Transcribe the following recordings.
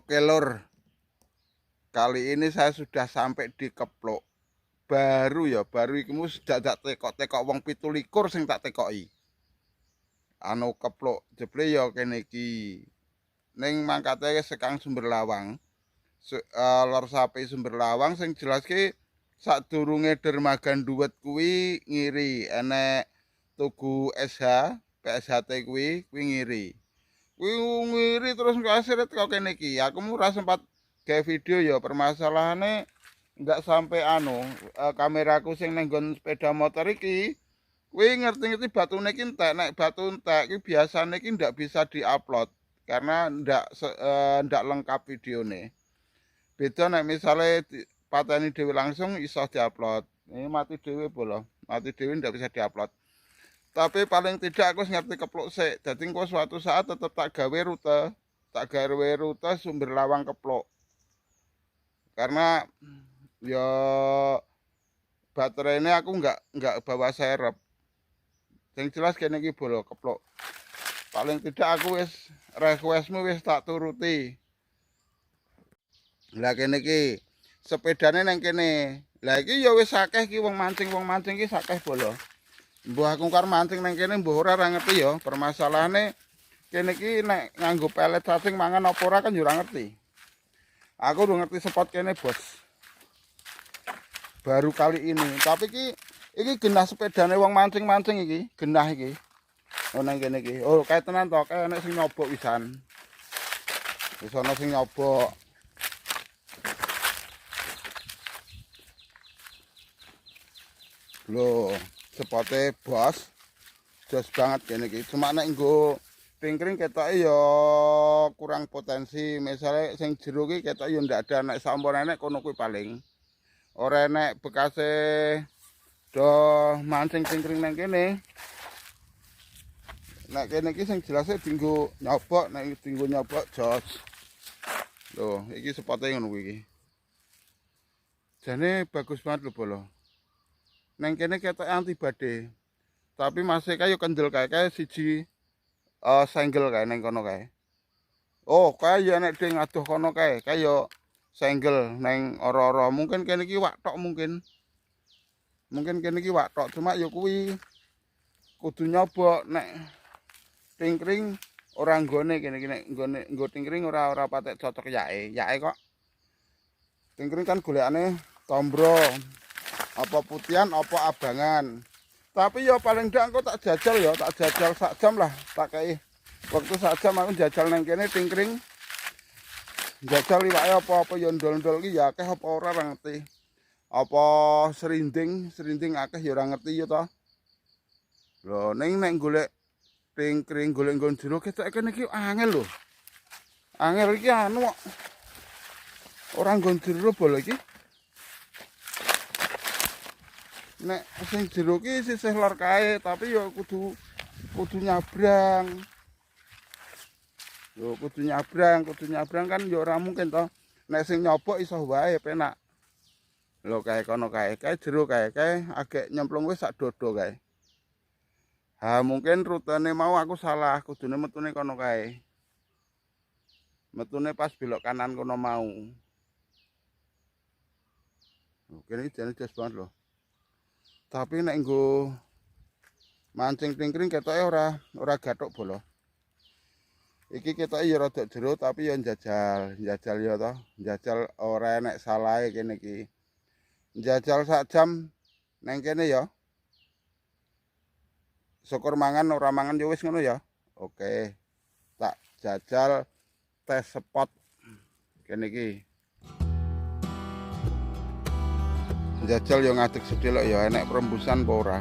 Oke lur, kali ini saya sudah sampai di Keplok. Baru iki sudah tak tekok-tekok wong 17 sing tak tekoki. Keplok jeble ya kene iki. Ning mangkate sekang Sumber Lawang. Lor sapi Sumber Lawang sing jelas ki sadurunge dermaga Duwet kuwi ngiri, enek Tugu SH, PSHT kuwi ngiri. Kuwi ngiri terus kasir kok kene iki. Aku ora sempat gawe video ya, permasalahane enggak sampai kameraku sing ning nggon sepeda motor iki kuwi ngerti-ngerti batune iki entek. Nek batu entek iki biasane iki ndak bisa diupload karena ndak lengkap videone. Beda nek misale pateni dhewe langsung iso diupload. Ini mati dhewe bolo. Mati dhewe ndak bisa diupload. Tapi paling tidak aku ngerti Keplok sik. Dadi engko suatu saat tetep tak gawe rute Sumber Lawang Keplok. Karena ya baterai ini aku enggak bawa serep. Yang jelas kene iki bolo Keplok. Paling tidak aku wis requestmu wis tak turuti. Lah kene iki sepedane nang kene. Lah iki ya wis akeh iki wong mancing iki akeh bolo. Mbah aku karo mancing nang kene mbah ora ngerti ya. Permasalahane kene iki nek nganggo pelet cacing mangan apa ora kan yo ora ngerti. Aku udah ngerti spot kene, Bos. Baru kali ini. Tapi iki genah sepedane wong mancing-mancing iki, genah iki. Oh nang kene iki. Oh, kae tenan to, kae enek sing nyobok wisan. Wis ana sing nyobok. Loh, spote Bos. Jos banget kene iki. Cuma nek nggo pingkring ketoke ya kurang potensi. Misalnya sing jero iki ketok ya ndak ada, nek sampun enek kono kuwi paling. Ora enek bekase do mancing pingkring nang kene. Nek kene iki sing jelase dinggo nyobok, nek dinggo nyobok jos. Loh, iki spote ngono kuwi iki. Jane bagus banget lho bolo. Nang kene ketok anti badhe. Tapi masih kayak kendel kayak siji senggel kae nang kono kae. Oh, kae ya nek ding adoh kono kae, kaya senggel nang ora-ora. Mungkin kene iki wak tok mungkin. Mungkin kene iki wak tok, cuma ya kuwi kudu nyobok nek tingkring ora nggone kene iki nek nggone nggo tingkring ora patek cocok yae. Yae kok. Tingkring kan golekane tombro. Apa putihan apa abangan. Tapi ya paling ndak engko tak jajal sak jam lah, tak kei waktu sak jam aku jajal nang kene tingkring. Jajal iwake apa-apa ya ndol-ndol ki ya akeh apa ora ngerti. Apa serinding akeh ya ora ngerti ya to. Lho ning nek golek tingkring golek nggon jero ketok kene iki angel lho. Angel iki anu kok. Ora nggon jero bolo iki. Nek sing jero ki sisih lor kae, tapi ya kudu nyabrang. Yo kudu nyabrang kan ya ora mungkin to. Nek sing nyobok iso wae penak. Lho kae kono kae jero kae agek nyemplung wis sak dodo kae. Ha mungkin rutene mau aku salah, kudune metune kono kae. Metune pas belok kanan kono mau. Oke ini jane jos banget lho. Tapi nek nggo mancing tingkring ketoke ora gathuk bolo. Iki ketoke ya rada jero tapi ya njajal ya to. Njajal ora enek salahe kene iki. Njajal sak jam nang kene ya. Syukur mangan ora mangan ya wis ngono ya. Oke. Tak jajal tes spot kene iki. Jajal yo ngadeg sedelok ya enek perembusan apa ora.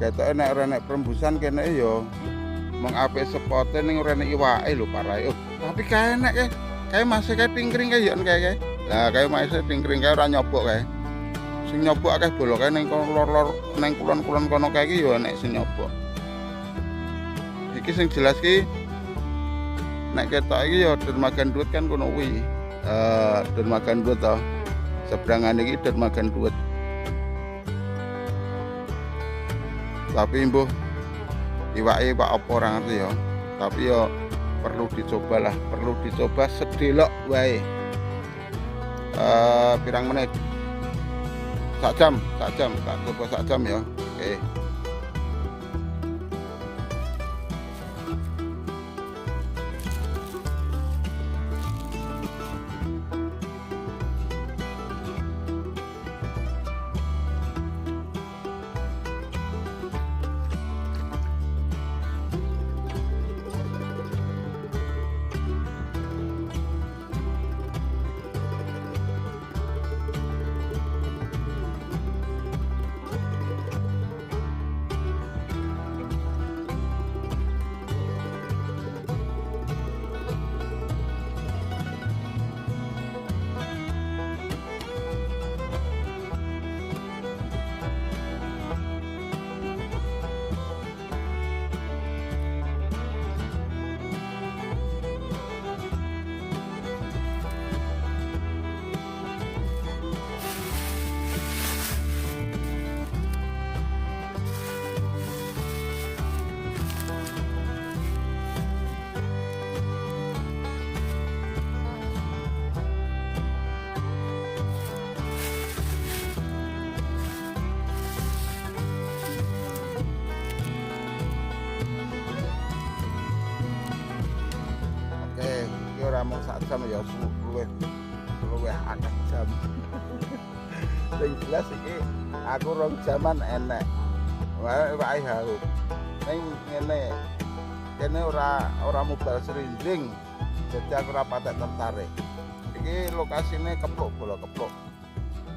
Ketoke nek ora enek perembusan kene yo mung ape sepote ning ora enek iwake lho parahe. Tapi kae enek kae masih kae pingkring kae yo kae. Lah kae masih pingkring kae ora nyobok kae. Sing nyobok akeh bolo kae ning lor-lor ning kulon-kulon kono kae iki yo enek sing nyobok. Iki sing jelas ki nek ketok iki yo dermaga Duwet kan kono kuwi. Dermaga Duwet to. Seberangan iki dermaga Duwet. Tapi mbuh iwake Pak apa ora ngerti ya. Tapi ya perlu dicoba sedelok wae. Pirang menit, sak jam, tak coba sak jam ya. Oke. Iki ora mung sak jam ya, luwih akeh jam. Sing jelas iki aku rong jaman enek. Wae haru. Ning ngene kene ora mobile serinjing. Jadi aku ora patek tertarik. Iki lokasine kepluk bola kepluk.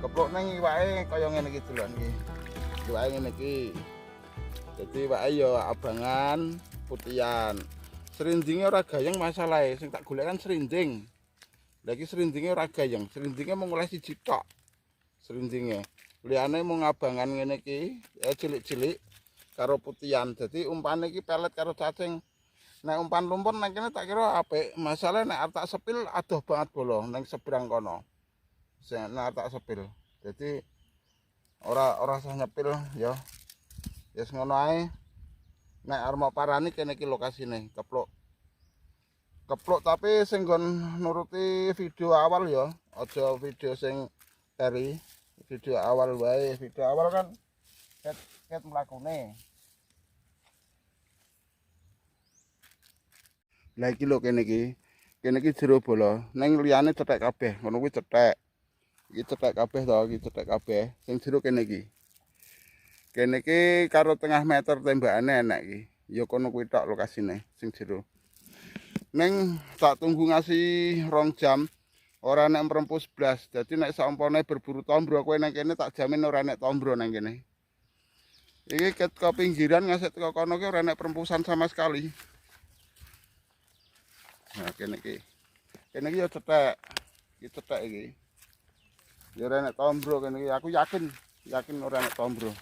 Kepluk ning iwake kaya ngene iki delok iki. Iwake ngene iki. Jadi iwake ya abangan, putihan. Serinjingnya ora gayeng masalahe, sing tak golek kan serinjing. Lah iki serinjingnya ora gayeng, serinjingnya mung oleh siji tok. Serinjingnya. Liyane mung abangan ngene iki, cilik-cilik karo putihan. Dadi umpane iki pelet karo cacing. Nek umpan lumpur nang kene tak kira apik. Masalahe nek arep tak sepil adoh banget bolo ning seberang kono. Nek tak sepil. Dadi ora usah nyepil ya. Wis ngono ae. Nek arep mau parani kene iki lokasine, kepluk. Kepluk tapi sing nggon nuruti video awal ya, aja video sing dari video awal wae. Video awal kan ket mlakune. Lah iki lho kene iki. Kene iki jero bola. Ning liyane cethek kabeh, ngono kuwi cethek. Iki cethek kabeh to, iki cethek kabeh. Sing jero kene iki. Kene iki karo tengah meter tembakane enak iki. Ya kono kuwi tok lokasine sing jero. Ning tak tunggu ngasih 2 jam ora nek mrempu 11. Dadi nek saumpane berburu tombro kowe nang kene tak jamin ora nek tombro nang kene. Iki ket ke pinggiran ngasih teko kono ki ora nek perempusan sama sekali. Nah kene iki. Kene iki ya cethek. Iki cethek iki. Ya ora nek tombro kene iki. Aku yakin ora nek tombro.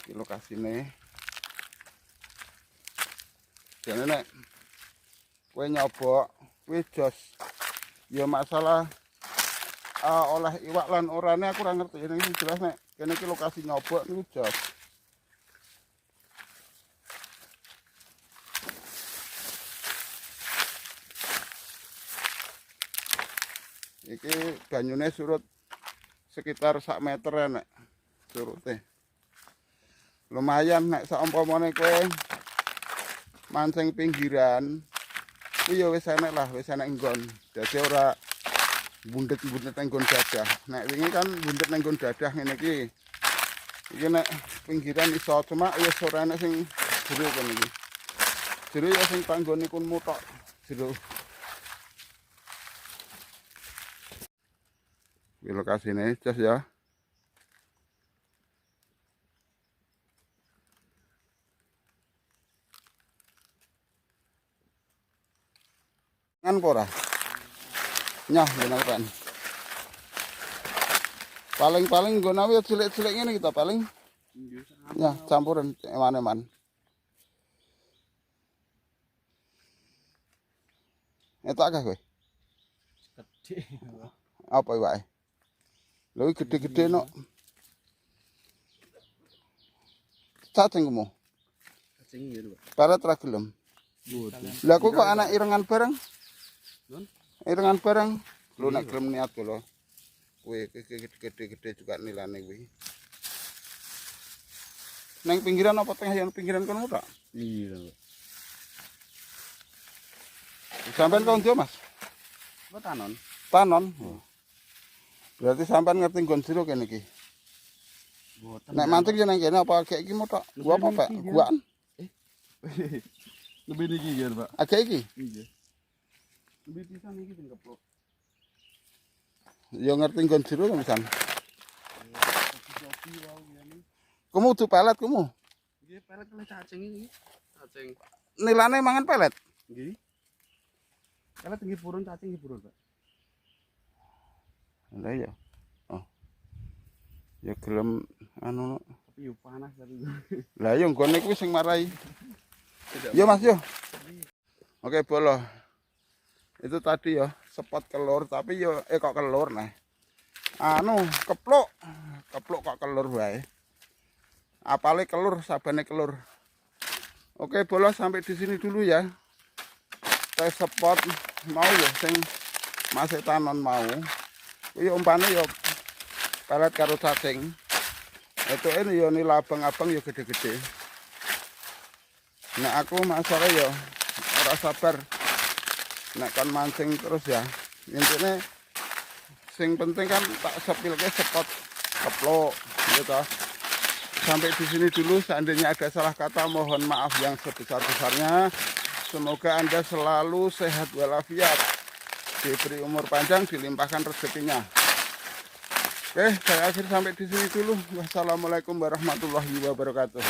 Iki lokasine. Jane nek kowe nyoba kuwi jos. Ya masalah oleh iwak lan orane aku ora ngerti. Ini jelas nek kene iki lokasi nyoba niku jos. Iki banyune surut sekitar 1 meter nek surute. Lumayan nek saumpamane kowe mancing pinggiran kuwi ya wis enek lah, wis enek nggon. Dadi ora bundet-bundet nang nggon dadah. Nek wingi kan bundet nang nggon dadah ngene iki. Iki nek pinggiran iso cuma wis ora enek sing jero kene iki. Jero ya sing panggone kunmu tok jero. Iki lokasine jos ya. Ngan ora? Nyah bener kan. Paling nggo nawi cilik-cilik ngene kita paling. Nyah campuran eman-eman. Etak kowe? Gede. Apa iwake? Lha iki gede-gede no. Cacingmu. cacing gitu, Pak. Pelet ra gelem. Boten. Lah aku kok anak irengan bareng? Nun? Irengan bareng. Lu nek gelem niat lho. Kuwi gede-gede juga nilane kuwi. Neng pinggiran apa tengah yang pinggiran kono tak? Iya, Pak. Sampean kau ndi, Mas? Apa tanon? Tanon. Berarti sampean ngerti nggon jero kene iki. Boten. Nek mancing yo nang kene apa agek iki motok? Gua apa, Pak? Guaan. Lebih niki kan, Pak. Agek iki. Iya. Lebih pisan iki sing keplok. Yo ngerti nggon jero to, Misan. Kopi wae ngene. Kamu tuh pelet kamu. Nggih, pelet oleh cacing iki. Cacing. Nilane mangan pelet. Nggih. Pelet nggih purun, cacing nggih purun, Pak. Lah ya. Oh. Ya gelem anu. Tapi yo panas tapi. Lah yo nggone kuwi sing marai. Yo Mas yo. Oke, bolo. Itu tadi ya spot kelur tapi yo kok kelur nah. Anu keplok. Keplok kok kelur wae. Apale kelur sabane kelur. Oke, bolo sampai di sini dulu ya. Tes spot mau ya sing masih tanon mau. Kuwi umpane yo pelet karo cacing. Itu ini yo nilai abang-abang yo gede-gede. Nah aku masalah yo ora sabar. Nek kan mancing terus ya. Intine sing penting kan tak sepilke spot keplok gitu. Sampai di sini dulu, seandainya ada salah kata mohon maaf yang sebesar-besarnya. Semoga Anda selalu sehat walafiat, diberi umur panjang, dilimpahkan rezekinya. Oke, saya akhir sampai di sini dulu. Wassalamualaikum warahmatullahi wabarakatuh.